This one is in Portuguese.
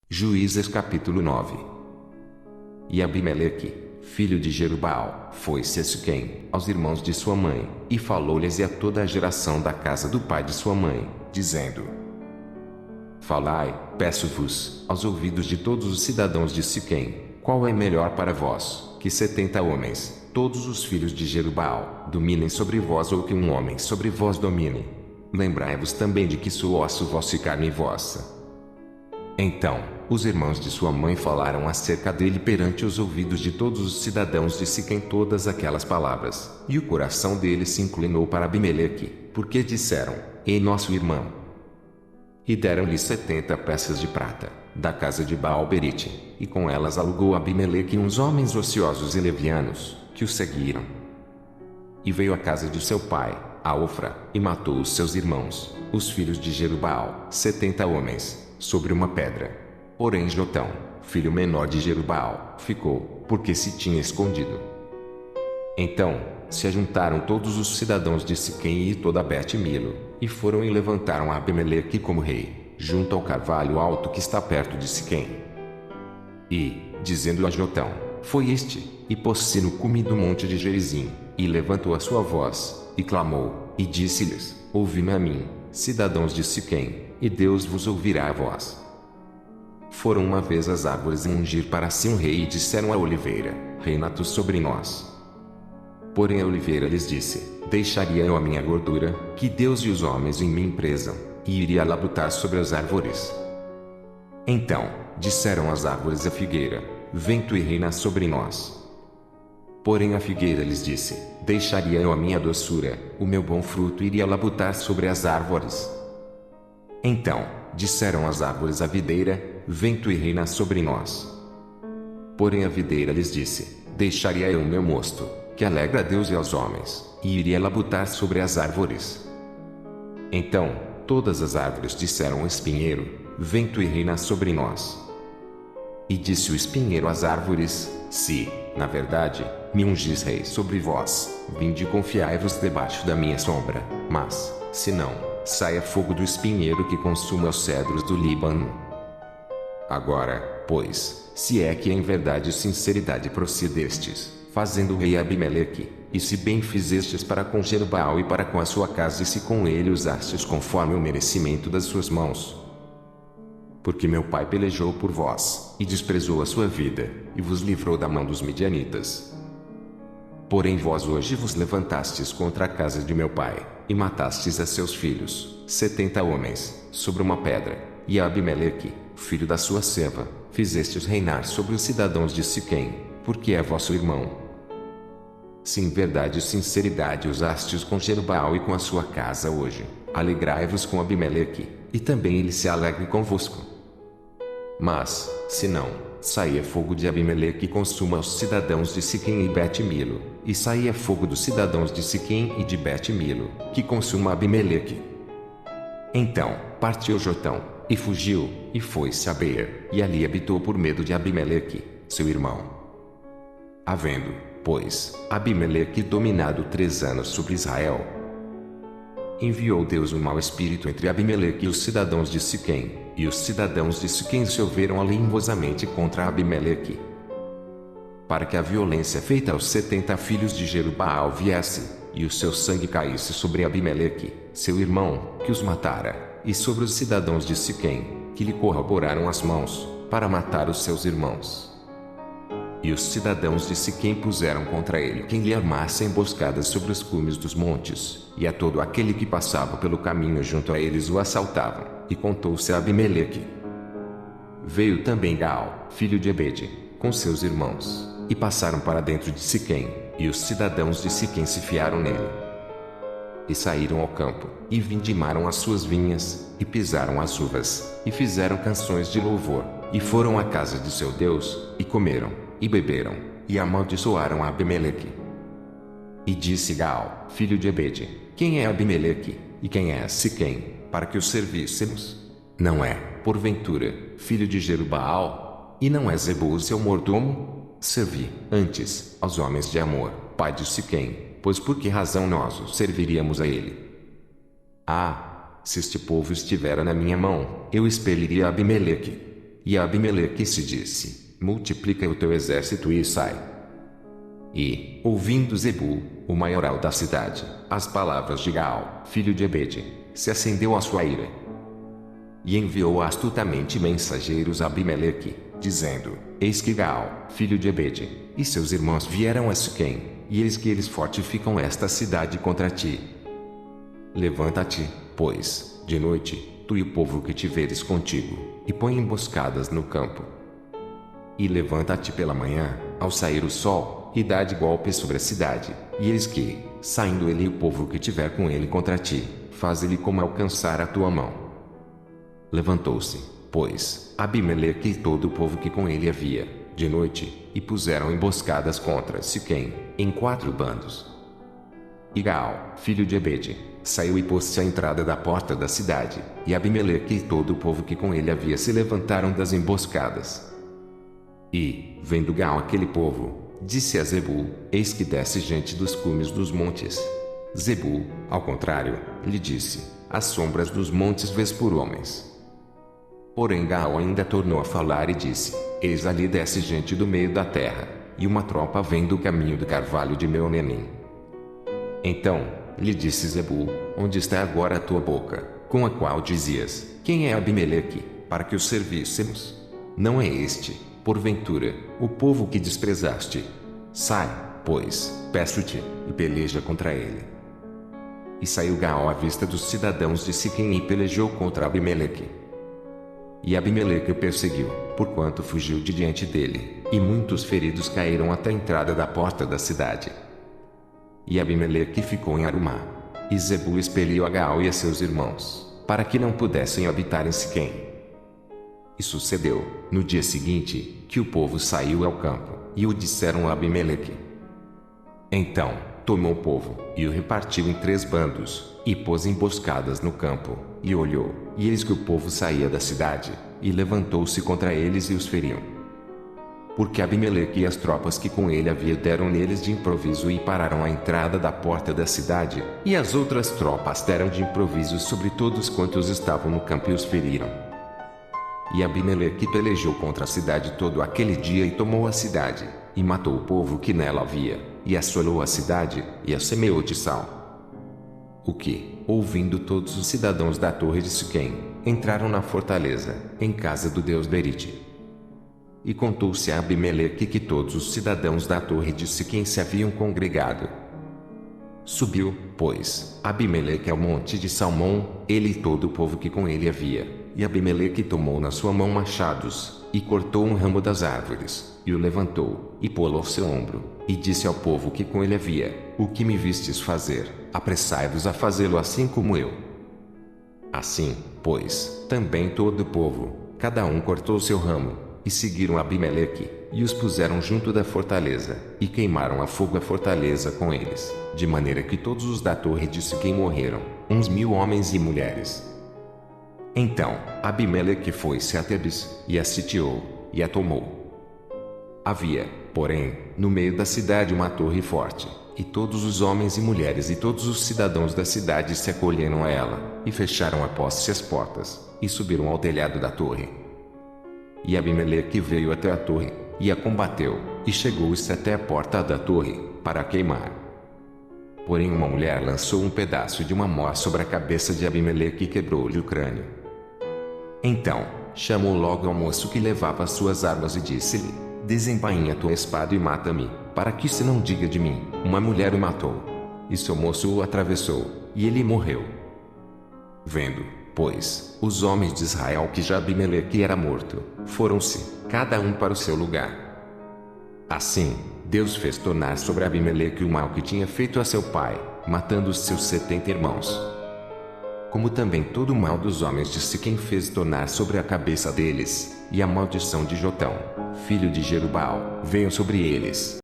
Juízes capítulo 9. E Abimeleque, filho de Jerubbaal, foi-se a Siquém, aos irmãos de sua mãe, e falou-lhes a toda a geração da casa do pai de sua mãe, dizendo: Falai, peço-vos, aos ouvidos de todos os cidadãos de Siquém, qual é melhor para vós, que 70 homens, todos os filhos de Jerubbaal, dominem sobre vós, ou que um homem sobre vós domine? Lembrai-vos também de que sou osso vosso e carne vossa. Então, os irmãos de sua mãe falaram acerca dele perante os ouvidos de todos os cidadãos de Siquém todas aquelas palavras, e o coração dele se inclinou para Abimeleque, porque disseram: Ei, nosso irmão. E deram-lhe 70 peças de prata, da casa de Baal-Berite, e com elas alugou Abimeleque uns homens ociosos e levianos, que o seguiram. E veio à casa de seu pai, a Ofra, e matou os seus irmãos, os filhos de Jerubbaal, 70 homens, sobre uma pedra. Porém Jotão, filho menor de Jerubbaal, ficou, porque se tinha escondido. Então, se ajuntaram todos os cidadãos de Siquém e toda Bet-Milo, e foram e levantaram a Abimeleque como rei, junto ao carvalho alto que está perto de Siquém. E, dizendo a Jotão, foi este, e pôs-se no cume do monte de Gerizim, e levantou a sua voz, e clamou, e disse-lhes: Ouvi-me a mim, cidadãos de Siquém, e Deus vos ouvirá a vós. Foram uma vez as árvores ungir para si um rei e disseram à oliveira: Reina tu sobre nós. Porém a oliveira lhes disse: Deixaria eu a minha gordura, que Deus e os homens em mim prezam, e iria labutar sobre as árvores. Então, disseram as árvores à figueira: Vem tu e reina sobre nós. Porém a figueira lhes disse: Deixaria eu a minha doçura, o meu bom fruto iria labutar sobre as árvores. Então, disseram as árvores à videira: Vem tu e reina sobre nós. Porém a videira lhes disse: Deixaria eu o meu mosto, que alegra a Deus e aos homens, e iria labutar sobre as árvores. Então, todas as árvores disseram ao espinheiro: Vem tu e reina sobre nós. E disse o espinheiro às árvores: Se, na verdade, me ungis rei sobre vós, vinde e confiai-vos debaixo da minha sombra, mas, se não, saia fogo do espinheiro que consuma os cedros do Líbano. Agora, pois, se é que em verdade e sinceridade procedestes, fazendo o rei Abimeleque, e se bem fizestes para com Jerubbaal e para com a sua casa, e se com ele usastes conforme o merecimento das suas mãos. Porque meu pai pelejou por vós, e desprezou a sua vida, e vos livrou da mão dos midianitas. Porém vós hoje vos levantastes contra a casa de meu pai, e matastes a seus filhos, 70 homens, sobre uma pedra, e a Abimeleque, filho da sua serva, fizestes reinar sobre os cidadãos de Siquém, porque é vosso irmão. Se em verdade e sinceridade usastes com Jerubbaal e com a sua casa hoje, alegrai-vos com Abimeleque, e também ele se alegre convosco. Mas, se não, saia fogo de Abimeleque e consuma os cidadãos de Siquém e Bet-Milo, e saia fogo dos cidadãos de Siquém e de Bet-Milo, que consuma Abimeleque. Então, partiu Jotão, e fugiu, e foi-se a Beer, e ali habitou por medo de Abimeleque, seu irmão. Havendo, pois, Abimeleque dominado 3 anos sobre Israel, enviou Deus um mau espírito entre Abimeleque e os cidadãos de Siquém, e os cidadãos de Siquém se houveram alivosamente contra Abimeleque, para que a violência feita aos 70 filhos de Jerubbaal viesse, e o seu sangue caísse sobre Abimeleque, seu irmão, que os matara, e sobre os cidadãos de Siquém, que lhe corroboraram as mãos, para matar os seus irmãos. E os cidadãos de Siquém puseram contra ele quem lhe armasse emboscadas sobre os cumes dos montes, e a todo aquele que passava pelo caminho junto a eles o assaltavam, e contou-se a Abimeleque. Veio também Gaal, filho de Ebede, com seus irmãos, e passaram para dentro de Siquém, e os cidadãos de Siquém se fiaram nele. E saíram ao campo, e vindimaram as suas vinhas, e pisaram as uvas, e fizeram canções de louvor, e foram à casa de seu Deus, e comeram, e beberam, e amaldiçoaram a Abimeleque. E disse Gaal, filho de Ebede: Quem é Abimeleque, e quem é Siquém, para que o servíssemos? Não é, porventura, filho de Jerubbaal? E não é Zebul seu mordomo? Servi, antes, aos homens de Amor, pai de Siquém, pois por que razão nós o serviríamos a ele? Ah, se este povo estivera na minha mão, eu expeliria Abimeleque. E Abimeleque se disse: multiplica o teu exército e sai. E, ouvindo Zebul, o maioral da cidade, as palavras de Gaal, filho de Ebede, se acendeu a sua ira. E enviou astutamente mensageiros a Abimeleque, dizendo: eis que Gaal, filho de Ebede, e seus irmãos vieram a Siquém, e eis que eles fortificam esta cidade contra ti. Levanta-te, pois, de noite, tu e o povo que te veres contigo, e põe emboscadas no campo. E levanta-te pela manhã, ao sair o sol, e dá de golpe sobre a cidade, e eis que, saindo ele e o povo que tiver com ele contra ti, faz-lhe como alcançar a tua mão. Levantou-se, pois, Abimeleque e todo o povo que com ele havia, de noite, e puseram emboscadas contra Siquém, em 4 bandos. E Gaal, filho de Ebede, saiu e pôs-se à entrada da porta da cidade, e Abimeleque e todo o povo que com ele havia se levantaram das emboscadas. E, vendo Gaal aquele povo, disse a Zebul: eis que desce gente dos cumes dos montes. Zebul, ao contrário, lhe disse: as sombras dos montes vês por homens. Porém Gaal ainda tornou a falar e disse: eis ali desce gente do meio da terra, e uma tropa vem do caminho do carvalho de Meonenim. Então, lhe disse Zebul: onde está agora a tua boca, com a qual dizias: quem é Abimeleque, para que o servíssemos? Não é este, porventura, o povo que desprezaste? Sai, pois, peço-te, e peleja contra ele. E saiu Gaal à vista dos cidadãos de Siquém e pelejou contra Abimeleque. E Abimeleque o perseguiu, porquanto fugiu de diante dele, e muitos feridos caíram até a entrada da porta da cidade. E Abimeleque ficou em Arumá. E Zebul expeliu a Gaal e a seus irmãos, para que não pudessem habitar em Siquém. E sucedeu, no dia seguinte, que o povo saiu ao campo, e o disseram a Abimeleque. Então, tomou o povo, e o repartiu em 3 bandos, e pôs emboscadas no campo, e olhou, e eis que o povo saía da cidade, e levantou-se contra eles e os feriu. Porque Abimeleque e as tropas que com ele havia deram neles de improviso e pararam à entrada da porta da cidade, e as outras tropas deram de improviso sobre todos quantos estavam no campo e os feriram. E Abimeleque pelejou contra a cidade todo aquele dia e tomou a cidade, e matou o povo que nela havia, e assolou a cidade, e a semeou de sal. O que, ouvindo todos os cidadãos da torre de Siquém, entraram na fortaleza, em casa do deus Berite. E contou-se a Abimeleque que todos os cidadãos da torre de Siquém se haviam congregado. Subiu, pois, Abimeleque ao monte de Salmão, ele e todo o povo que com ele havia, e Abimeleque tomou na sua mão machados, e cortou um ramo das árvores, e o levantou, e pô-lo ao seu ombro, e disse ao povo que com ele havia: o que me vistes fazer, apressai-vos a fazê-lo assim como eu. Assim, pois, também todo o povo, cada um cortou seu ramo, e seguiram Abimeleque, e os puseram junto da fortaleza, e queimaram a fogo a fortaleza com eles, de maneira que todos os da torre de Siquém morreram, uns 1000 homens e mulheres. Então, Abimeleque foi-se a Tebes, e a sitiou, e a tomou. Havia, porém, no meio da cidade uma torre forte, e todos os homens e mulheres e todos os cidadãos da cidade se acolheram a ela, e fecharam após si as portas, e subiram ao telhado da torre. E Abimeleque veio até a torre, e a combateu, e chegou-se até a porta da torre, para a queimar. Porém uma mulher lançou um pedaço de uma mó sobre a cabeça de Abimeleque e quebrou-lhe o crânio. Então, chamou logo ao moço que levava as suas armas e disse-lhe: desembainha tua espada e mata-me, para que se não diga de mim, uma mulher o matou. E seu moço o atravessou, e ele morreu. Vendo, pois, os homens de Israel que já Abimeleque era morto, foram-se, cada um para o seu lugar. Assim, Deus fez tornar sobre Abimeleque o mal que tinha feito a seu pai, matando os seus 70 irmãos. Como também todo o mal dos homens de Siquém fez tornar sobre a cabeça deles, e a maldição de Jotão, filho de Jerubbaal, veio sobre eles.